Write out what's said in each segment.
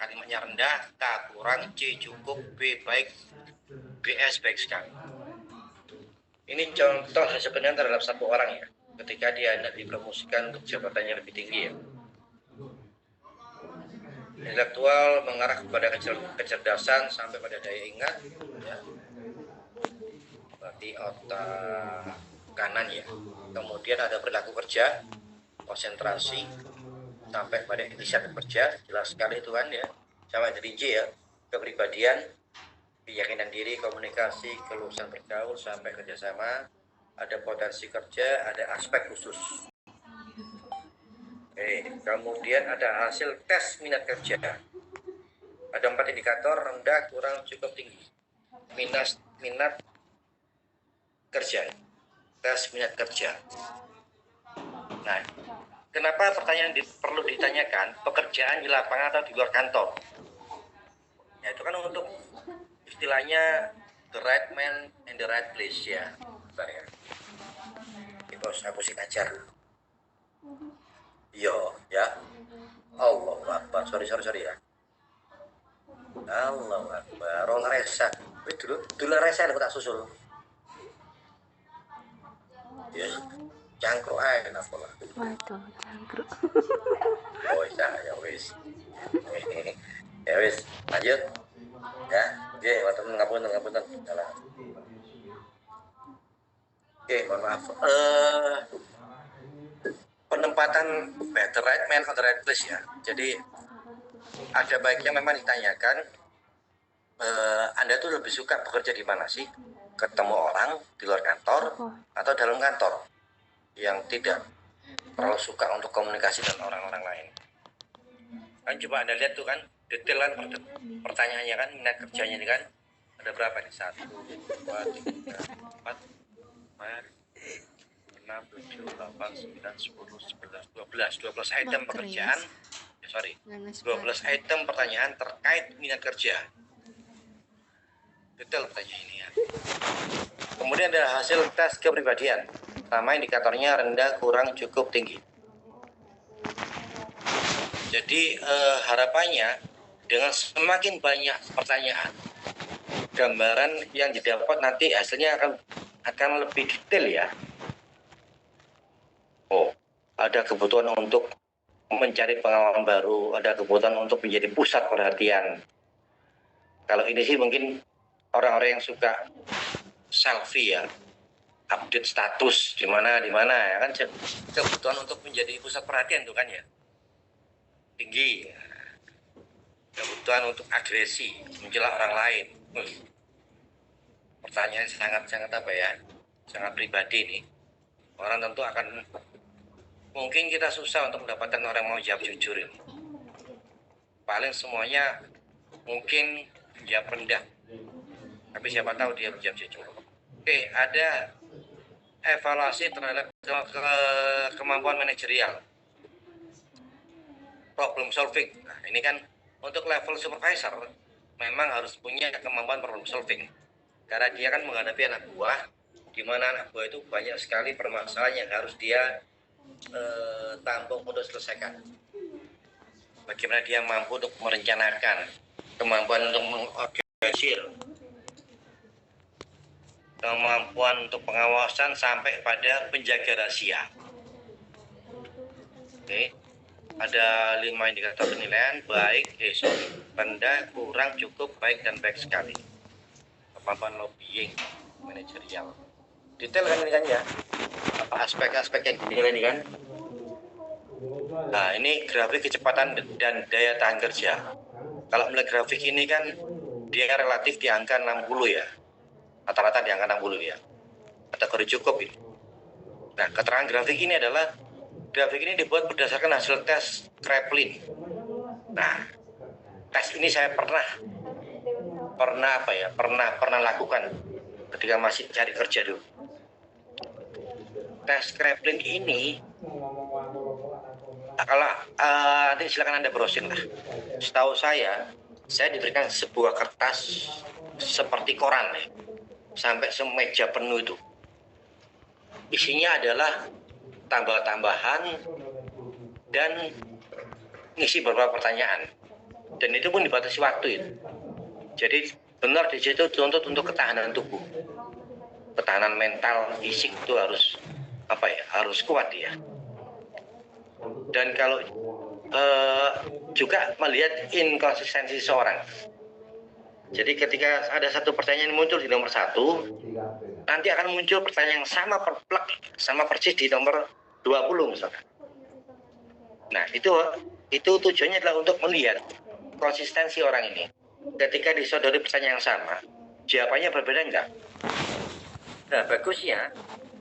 kalimatnya rendah, K kurang, C cukup, B baik, BS baik sekali. Ini contoh sebenarnya terhadap satu orang ya, ketika dia hendak dipromosikan untuk jabatan yang lebih tinggi ya. Intelektual mengarah kepada kecerdasan sampai pada daya ingat ya. Berarti otak kanan ya. Kemudian ada perilaku kerja, konsentrasi sampai pada inisiatif kerja, jelas sekali itu kan ya. Sama dari J ya, kepribadian, keyakinan diri, komunikasi, kelulusan bergaul sampai kerjasama, ada potensi kerja, ada aspek khusus. Kemudian ada hasil tes minat kerja. Ada 4 indikator, rendah, kurang, cukup, tinggi. Minat kerja, tes minat kerja. Nah, kenapa pertanyaan perlu ditanyakan, pekerjaan di lapangan atau di luar kantor? Ya, itu kan untuk istilahnya the right man in the right place ya. Bentar ya. Bos, aku sih ngajar. Yo, ya. Allah Akbar. Sorry ya. Allah Akbar. Orang resa. Dulu resa aku tak susul. Ya, cangkruk aja kenapa lah. Waduh, cangkruk. Oh, ya wis. Ya wis, lanjut. Ya, oke, teman ngapunten. Salah. Oke, mohon maaf. Penempatan the right man on the right place ya. Jadi ada baiknya memang ditanyakan, Anda tuh lebih suka bekerja di mana sih? Ketemu orang di luar kantor atau dalam kantor yang tidak terlalu suka untuk komunikasi dengan orang-orang lain. Kan coba Anda lihat tuh kan, detail kan pertanyaannya kan, minat kerjanya ini kan ada berapa nih? 1, 2, 3, 4, 5, 6, 7, 8, 9, 10, 11, 12 item pekerjaan. 12 item pertanyaan terkait minat kerja. Detail pertanyaan ini ya. Kemudian ada hasil tes kepribadian. Pertama indikatornya rendah, kurang, cukup, tinggi. Jadi harapannya dengan semakin banyak pertanyaan, gambaran yang didapat nanti hasilnya akan lebih detail ya. Oh, ada kebutuhan untuk mencari pengalaman baru, ada kebutuhan untuk menjadi pusat perhatian. Kalau ini sih mungkin orang-orang yang suka selfie ya, update status di mana ya kan, kebutuhan untuk menjadi pusat perhatian itu kan ya tinggi. Kebutuhan untuk agresi, mencela orang lain. Pertanyaan sangat apa ya, sangat pribadi nih. Orang tentu akan, mungkin kita susah untuk mendapatkan orang mau jawab jujur ini. Paling semuanya mungkin jawab rendah, tapi siapa tahu dia menjawab jujur. Oke, ada evaluasi terhadap kemampuan manajerial, problem solving. Nah, ini kan untuk level supervisor memang harus punya kemampuan problem solving, karena dia kan menghadapi anak buah, di mana anak buah itu banyak sekali permasalahan yang harus dia tampung untuk selesaikan. Bagaimana dia mampu untuk merencanakan, kemampuan untuk mengorganisir, kemampuan untuk pengawasan sampai pada penjaga rahasia. Oke. Ada 5 indikator penilaian, baik, rendah, kurang, cukup, baik, dan baik sekali. Kemampuan lobbying, manajerial. Detail kan ini kan ya, apa aspek-aspek yang dinilai ini kan. Nah, ini grafik kecepatan dan daya tahan kerja. Kalau melihat grafik ini kan, dia relatif di angka 60 ya. Rata-rata di angka 60 ya. Kategori cukup ini. Nah, keterangan grafik ini adalah, grafik ini dibuat berdasarkan hasil tes Kraepelin. Nah, tes ini saya pernah lakukan ketika masih cari kerja dulu. Tes Kraepelin ini, kalau nanti silakan Anda browsing lah. Setahu saya diberikan sebuah kertas seperti koran ya, sampai semeja penuh itu. Isinya adalah tambah-tambahan dan ngisi beberapa pertanyaan. Dan itu pun dibatasi waktu itu. Jadi benar di situ dituntut untuk ketahanan tubuh, ketahanan mental, fisik itu harus harus kuat ya. Dan kalau juga melihat inkonsistensi seseorang. Jadi ketika ada satu pertanyaan muncul di nomor 1, nanti akan muncul pertanyaan yang sama persis di nomor 20 misalkan. Nah, itu tujuannya adalah untuk melihat konsistensi orang ini. Ketika disodori pertanyaan yang sama, jawabannya berbeda enggak? Nah, bagusnya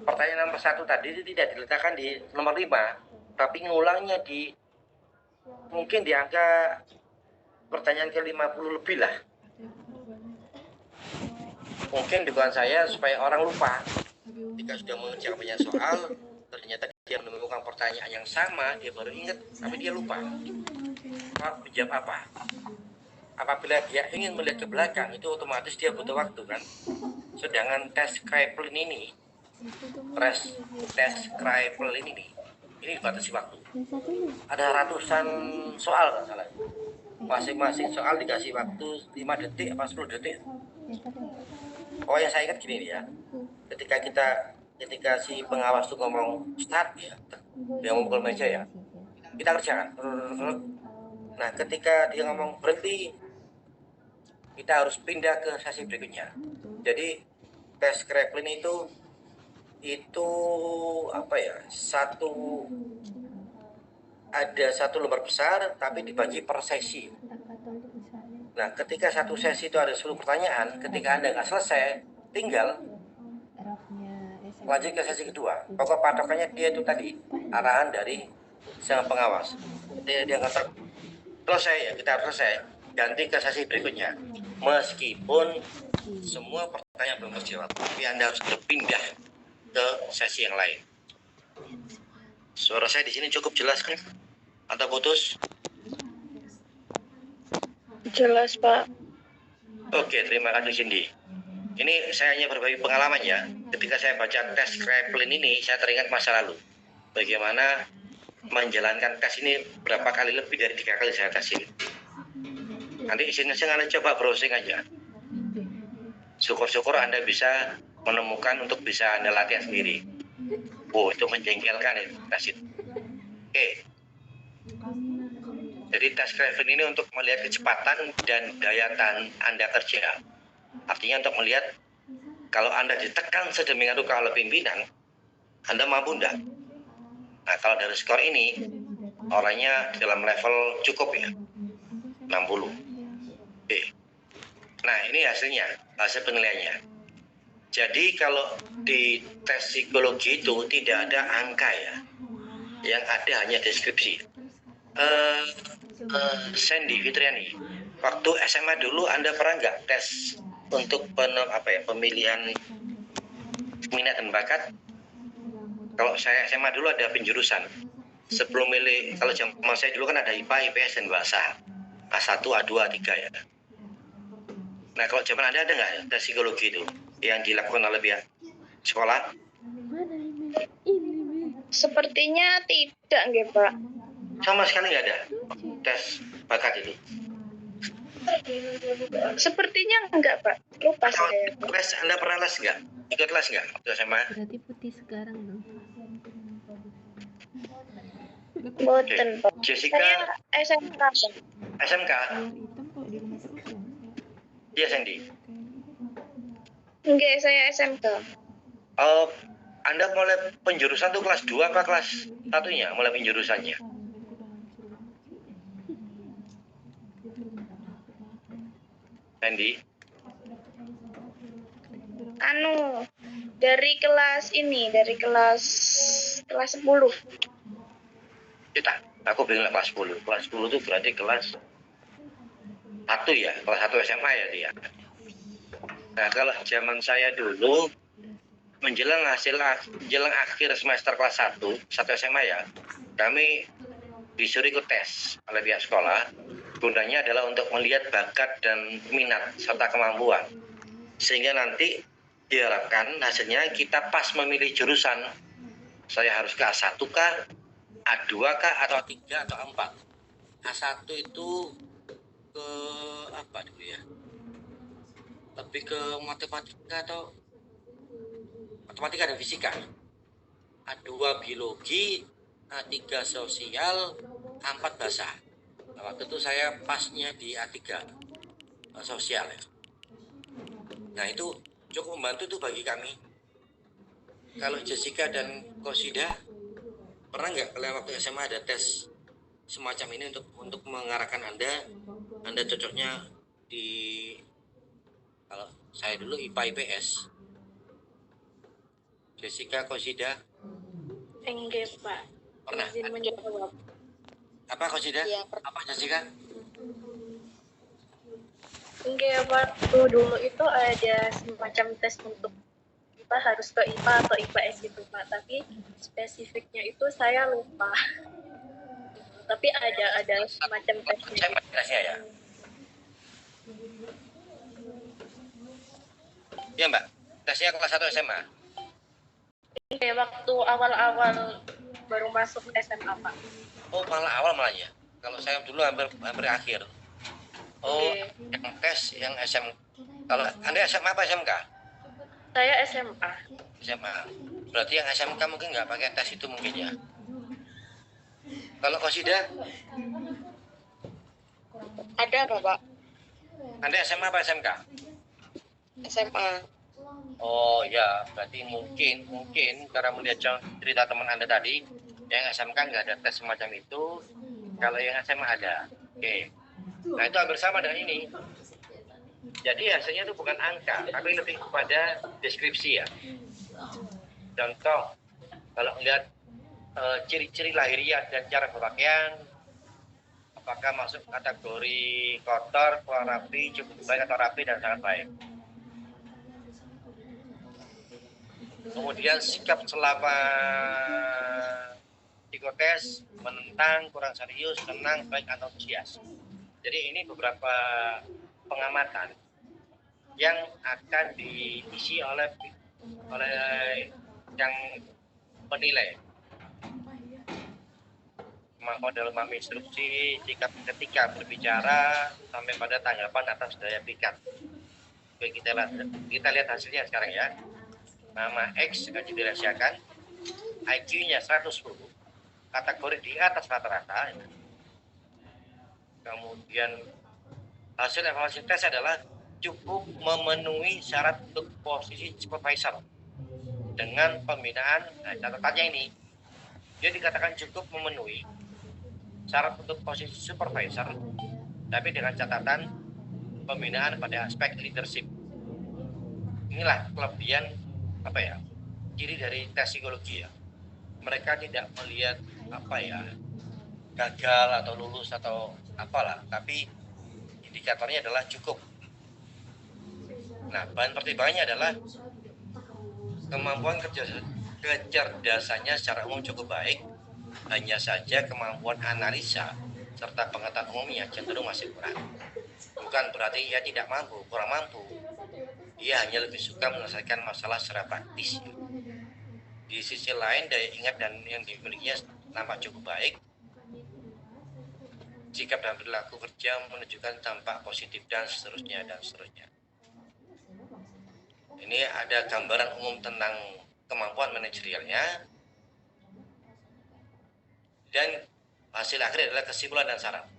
pertanyaan nomor 1 tadi itu tidak diletakkan di nomor 5, tapi ngulangnya mungkin di angka pertanyaan ke-50 lebih lah. Mungkin dugaan saya supaya orang lupa. Jika sudah mengerjakan banyak soal, ternyata dia menemukan pertanyaan yang sama, dia baru ingat, tapi dia lupa. Menjawab apa? Apabila dia ingin melihat ke belakang, itu otomatis dia butuh waktu kan. Sedangkan tes Kraepelin ini dibatasi waktu. Ada ratusan soal kan salah. Masing-masing soal dikasih waktu 5 detik apa 10 detik. Oh yang saya ingat gini ya, ketika si pengawas tuh ngomong start ya, dia memukul meja ya, kita kerjakan. Nah ketika dia ngomong berhenti, kita harus pindah ke sesi berikutnya. Jadi tes Kraepelin itu ada satu lembar besar tapi dibagi per sesi. Nah, ketika satu sesi itu ada 10 pertanyaan, ketika Anda nggak selesai, tinggal lanjut ke sesi kedua. Pokok patokannya dia itu tadi, arahan dari sang pengawas. Dia nggak selesai ya, kita harus selesai. Ganti ke sesi berikutnya. Meskipun semua pertanyaan belum terjawab, tapi Anda harus berpindah ke sesi yang lain. Suara saya di sini cukup jelas kan? Atau putus? Jelas, Pak. Oke, terima kasih Cindy. Ini saya hanya berbagi pengalaman ya. Ketika saya baca tes Kraepelin ini, saya teringat masa lalu. Bagaimana menjalankan tes ini berapa kali, lebih dari 3 kali saya tes ini. Nanti iseng-iseng Anda coba browsing aja. Syukur-syukur Anda bisa menemukan untuk bisa Anda latihan sendiri. Itu menjengkelkan itu tes itu. Oke. Jadi tes Kraepelin ini untuk melihat kecepatan dan daya tahan Anda kerja. Artinya untuk melihat kalau Anda ditekan sedemikian rupa oleh pimpinan, Anda mampu enggak? Nah, kalau dari skor ini, orangnya dalam level cukup ya, 60. Oke. Nah, ini hasil penilaiannya. Jadi kalau di tes psikologi itu tidak ada angka ya, yang ada hanya deskripsi. Sandy Fitriani, waktu SMA dulu Anda pernah nggak tes untuk pemilihan minat dan bakat? Kalau saya SMA dulu ada penjurusan. Sebelum milih, kalau zaman saya dulu kan ada IPA, IPS dan bahasa A1, A2, A3 ya. Nah kalau zaman Anda ada nggak tes psikologi itu yang dilakukan oleh pihak sekolah? Sepertinya tidak, nggih, Pak. Sama sekali nggak ada tes bakat itu. Sepertinya enggak, Pak. Lupa saya. Les, Anda pernah les nggak? Ikut les nggak waktu SMA? Berarti putih sekarang dong. Boten, Pak. Jessica, Saya SMK, Pak. SMK? Keluar hitam kok di rumah terus ya? Iya, Sandy. Enggak, saya SMK. Anda mulai penjurusan tuh kelas 2 apa kelas 1-nya mulai penjurusannya? Sandy? Dari kelas 10. Kita, aku bilang kelas 10. Kelas 10 itu berarti kelas 1 ya, kelas 1 SMA ya dia. Nah, kalau zaman saya dulu menjelang akhir semester kelas 1 SMA ya, kami disuruh ikut tes oleh pihak sekolah. Gunanya adalah untuk melihat bakat dan minat serta kemampuan. Sehingga nanti diharapkan hasilnya kita pas memilih jurusan. Saya harus ke A1 kah, A2 kah, atau 3 atau 4. A1 itu ke lebih ke matematika atau matematika dan fisika. A2 biologi, A3 sosial, A4 bahasa. Nah, waktu itu saya pasnya di A3 sosial ya. Nah itu cukup membantu tuh bagi kami. Kalau Jessica dan Kosida pernah nggak kalian waktu SMA ada tes semacam ini untuk mengarahkan Anda cocoknya di, kalau saya dulu IPA IPS. Jessica, Kosida Enggak, Pak. pernah? Izin menjawab. Apa Kosida? Iya, Apa Jessica? enggak, waktu dulu itu ada semacam tes untuk kita harus ke IPA atau IPS gitu, Pak. Tapi spesifiknya itu saya lupa. Tapi ada semacam tesnya. Tesnya ya? Iya Mbak, tesnya kelas 1 SMA. Kayak waktu awal-awal baru masuk SMA, Pak. Oh malah awal malah ya. Kalau saya dulu hampir akhir. Oh, Oke. yang tes yang SM. Kalau Anda SMA apa SMK? Saya SMA. SMA. Berarti yang SMK mungkin nggak pakai tes itu mungkin ya. Kalau Kosida, Ada apa, Pak? Anda SMA apa SMK? SMA. Oh ya, berarti mungkin karena melihat cerita teman Anda tadi, yang SMK nggak ada tes semacam itu. Kalau yang SMA ada. Oke. Nah itu hampir sama dengan ini. Jadi hasilnya itu bukan angka, tapi lebih kepada deskripsi ya. Contoh, kalau melihat ciri-ciri lahiriah dan cara berpakaian, apakah masuk kategori kotor, kurang rapi, cukup baik atau rapi dan sangat baik. Kemudian sikap selama psikotes, menentang, kurang serius, tenang, baik atau antusias. Jadi ini beberapa pengamatan yang akan diisi oleh yang penilai. Kemampuan dalam memahami instruksi, sikap ketika berbicara, sampai pada tanggapan atas daya pikat. Oke, kita lihat hasilnya sekarang ya. Nama X akan dirahasiakan, IQ-nya 110, kategori di atas rata-rata. Kemudian hasil evaluasi tes adalah cukup memenuhi syarat untuk posisi supervisor dengan pembinaan. Nah, catatannya ini, dia dikatakan cukup memenuhi syarat untuk posisi supervisor, tapi dengan catatan pembinaan pada aspek leadership. Inilah kelebihan ciri dari tes psikologi ya. Mereka tidak melihat gagal atau lulus atau apalah, tapi indikatornya adalah cukup. Nah, bahan pertimbangannya adalah kemampuan kecerdasannya secara umum cukup baik, hanya saja kemampuan analisa serta pengetahuan umumnya cenderung masih kurang. Bukan berarti ia tidak mampu, kurang mampu. Ia hanya lebih suka menyelesaikan masalah secara praktis. Di sisi lain, daya ingat dan yang dimilikinya nampak cukup baik. Sikap dan perilaku kerja menunjukkan dampak positif dan seterusnya dan seterusnya. Ini ada gambaran umum tentang kemampuan manajerialnya. Dan hasil akhir adalah kesimpulan dan saran.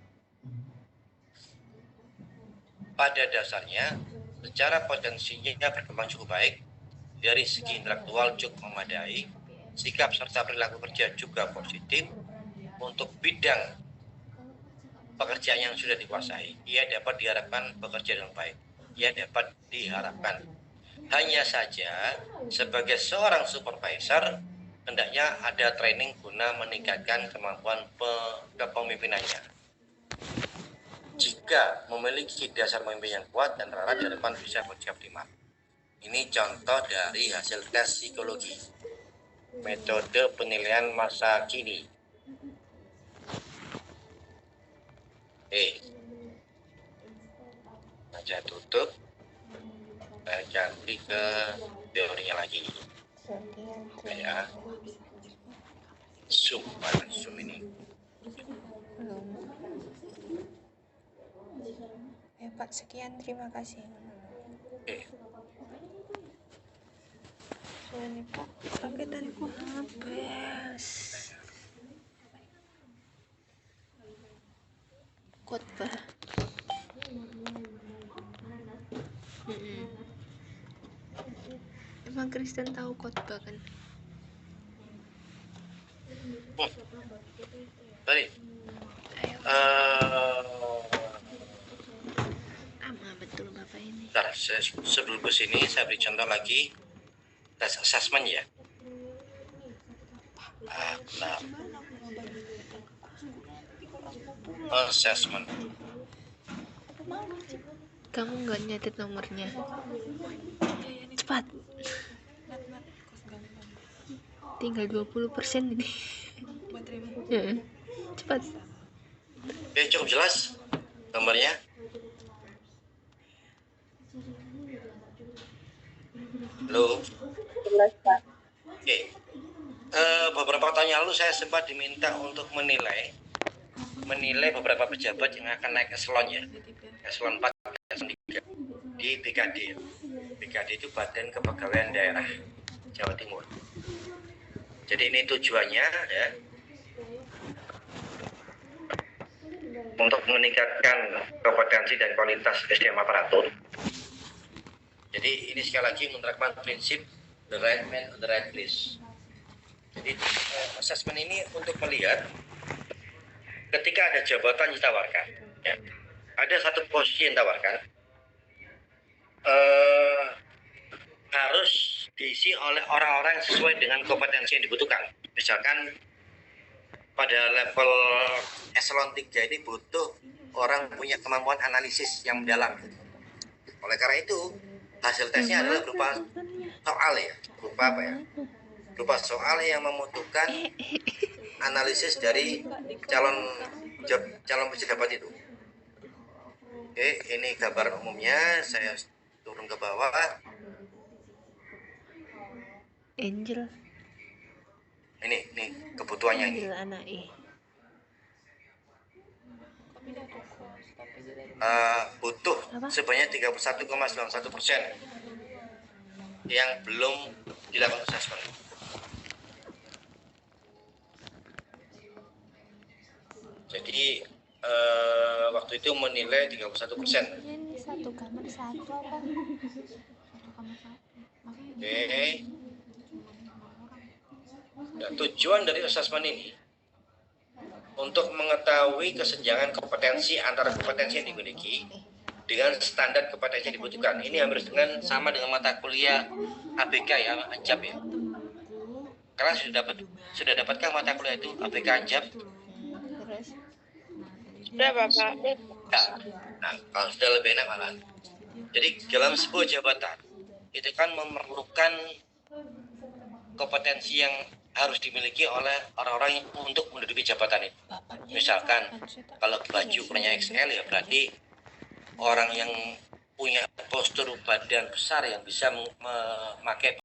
Pada dasarnya, secara potensinya berkembang cukup baik, dari segi intelektual cukup memadai, sikap serta perilaku kerja juga positif. Untuk bidang pekerjaan yang sudah dikuasai, ia dapat diharapkan bekerja dengan baik. Ia dapat diharapkan. Hanya saja, sebagai seorang supervisor, hendaknya ada training guna meningkatkan kemampuan kepemimpinannya. Jika memiliki dasar pemimpin yang kuat dan terarah, di depan bisa bekerja optimal. Ini contoh dari hasil tes psikologi, metode penilaian masa kini. Saya tutup, saya ganti ke teorinya lagi. Ya, zoom ini. Pak, sekian, terima kasih. Oke. Soalnya Pak, pakai tariku habis. Khotbah. Emang Kristen tahu khotbah kan? Baik. Ayo. Ama betul Bapak ini. Bentar, sebelum ke sini saya beri contoh lagi tes assessment ya. Bentar. Assessment. Kamu nggak nyatet nomornya? Cepat. Tinggal 20% ini. Ya, cepat. Oke, cukup jelas nomornya. Halo. Jelas, Pak. Oke. Beberapa tahun yang lalu saya sempat diminta untuk menilai beberapa pejabat yang akan naik eselon ya. Eselon 4, eselon 3 di BKD. BKD itu Badan Kepegawaian Daerah Jawa Timur. Jadi ini tujuannya ya untuk meningkatkan kompetensi dan kualitas SDM aparatur. Jadi ini sekali lagi menerapkan prinsip the right man on the right place. Jadi assessment ini untuk melihat ketika ada jabatan ditawarkan, ya, ada satu posisi yang ditawarkan harus diisi oleh orang-orang yang sesuai dengan kompetensi yang dibutuhkan. Misalkan pada level eselon 3 ini butuh orang punya kemampuan analisis yang mendalam. Oleh karena itu, hasil tesnya adalah berupa soal ya, berupa apa ya? Berupa soal yang membutuhkan analisis dari calon pejabat itu. Oke, ini gambar umumnya. Saya turun ke bawah. Angel. Ini kebutuhannya ini. Angel anak Butuh sebanyak 31,91% yang belum dilakukan assessment. Jadi waktu itu menilai 31%. Ini satu kamar satu apa? Satu kamar satu. Oke. Nah, tujuan dari assessment ini untuk mengetahui kesenjangan kompetensi antara kompetensi yang dimiliki dengan standar kompetensi yang dibutuhkan. Ini hampir sama dengan mata kuliah ABK ya, ANJAP ya. Karena sudah dapatkah mata kuliah itu ABK ANJAP? Terus? Sudah, Bapak. Nah, kalau sudah lebih enak malah. Jadi dalam sebuah jabatan itu kan memerlukan kompetensi yang harus dimiliki oleh orang-orang yang untuk menduduki jabatan itu. Misalkan kalau baju ukurannya XL ya berarti orang yang punya postur badan besar yang bisa memakai